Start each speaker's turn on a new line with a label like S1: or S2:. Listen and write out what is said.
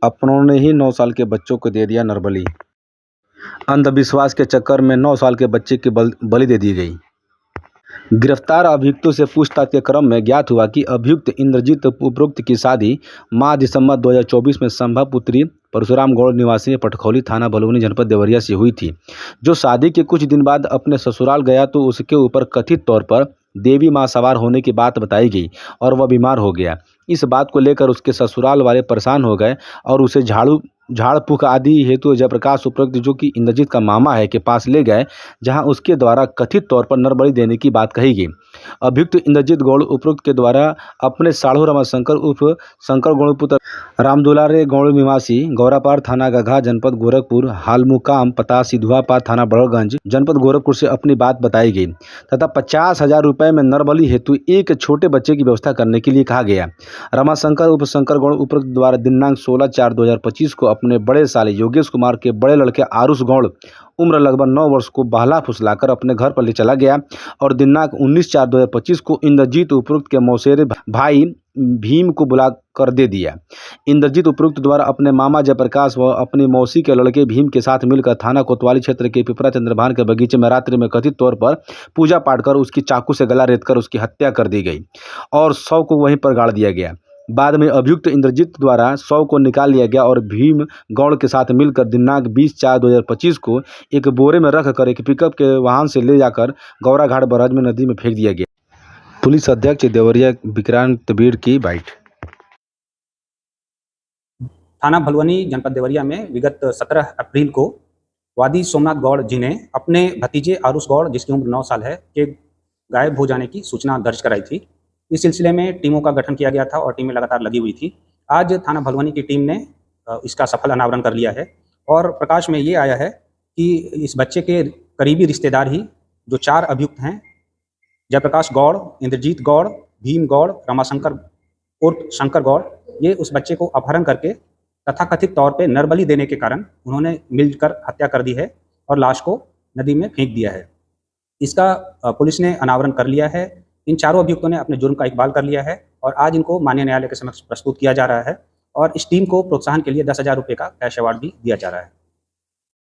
S1: अपनों ने ही 9 साल के बच्चों को दे दिया नरबली। अंधविश्वास के चक्कर में 9 साल के बच्चे की बलि दे दी गई। गिरफ्तार अभियुक्तों से पूछताछ के क्रम में ज्ञात हुआ कि अभियुक्त इंद्रजीत उपरोक्त की शादी माह दिसंबर 2024 में संभा पुत्री परशुराम गौड़ निवासी पटखौली थाना भलुनी जनपद देवरिया से हुई थी। जो शादी के कुछ दिन बाद अपने ससुराल गया तो उसके ऊपर कथित तौर पर देवी मां सवार होने की बात बताई गई और वह बीमार हो गया। इस बात को लेकर उसके ससुराल वाले परेशान हो गए और उसे झाड़ फूक आदि हेतु जयप्रकाश उपरोक्त जो कि इंद्रजीत का मामा है के पास ले गए, जहां उसके द्वारा कथित तौर पर नरबलि देने की बात कही गई। अभियुक्त इंद्रजीत गौड़ उपरोक्त के द्वारा अपने साढ़ू रमाशंकर उर्फ शंकर गौड़ पुत्र रामदुलारे गौड़ निवासी गौरापार थाना गघा जनपद गोरखपुर हाल मुकाम पता सिधुआपार थाना बड़गंज जनपद गोरखपुर से अपनी बात बताई गई तथा 50,000 रुपये में नरबलि हेतु एक छोटे बच्चे की व्यवस्था करने के लिए कहा गया। रमाशंकर उर्फ शंकर गौड़ उपरोक्त द्वारा दिनांक 16/4/2025 को अपने बड़े साले योगेश कुमार के बड़े लड़के आरुष गौड़ उम्र लगभग 9 वर्ष को बहला फुसलाकर अपने घर पर ले चला गया और दिनांक 19/4/2025 को इंद्रजीत उपरोक्त के मौसेरे भाई भीम को बुला कर दे दिया। इंद्रजीत उपरोक्त द्वारा अपने मामा जयप्रकाश व अपनी मौसी के लड़के भीम के साथ मिलकर थाना कोतवाली क्षेत्र के पिपरा चंद्रभान के बगीचे में रात्रि में कथित तौर पर पूजा पाठ कर उसकी चाकू से गला रेतकर उसकी हत्या कर दी गई और शव को वहीं पर गाड़ दिया गया। बाद में अभियुक्त इंद्रजीत द्वारा शव को निकाल लिया गया और भीम गौड़ के साथ मिलकर दिनांक 20/4/2025 को एक बोरे में रखकर एक पिकअप के वाहन से ले जाकर गौराघाट बराज में नदी में फेंक दिया गया। पुलिस अध्यक्ष देवरिया विक्रांत बीड़ की बाइट।
S2: थाना भलुनी जनपद देवरिया में विगत 17 अप्रैल को वादी सोमनाथ गौड़ जी ने अपने भतीजे आरुष गौड़ जिसकी उम्र 9 साल है के गायब हो जाने की सूचना दर्ज कराई थी। इस सिलसिले में टीमों का गठन किया गया था और टीमें लगातार लगी हुई थी। आज थाना भलुनी की टीम ने इसका सफल अनावरण कर लिया है और प्रकाश में ये आया है कि इस बच्चे के करीबी रिश्तेदार ही जो 4 अभियुक्त हैं, जयप्रकाश गौड़, इंद्रजीत गौड़, भीम गौड़, रमाशंकर उर्फ शंकर गौड़, ये उस बच्चे को अपहरण करके तथाकथित तौर पे नरबलि देने के कारण उन्होंने मिलकर हत्या कर दी है और लाश को नदी में फेंक दिया है। इसका पुलिस ने अनावरण कर लिया है। इन चारों अभियुक्तों ने अपने जुर्म का इकबाल कर लिया है और आज इनको माननीय न्यायालय के समक्ष प्रस्तुत किया जा रहा है और इस टीम को प्रोत्साहन के लिए 10,000 रुपये का कैश अवार्ड भी दिया जा रहा है।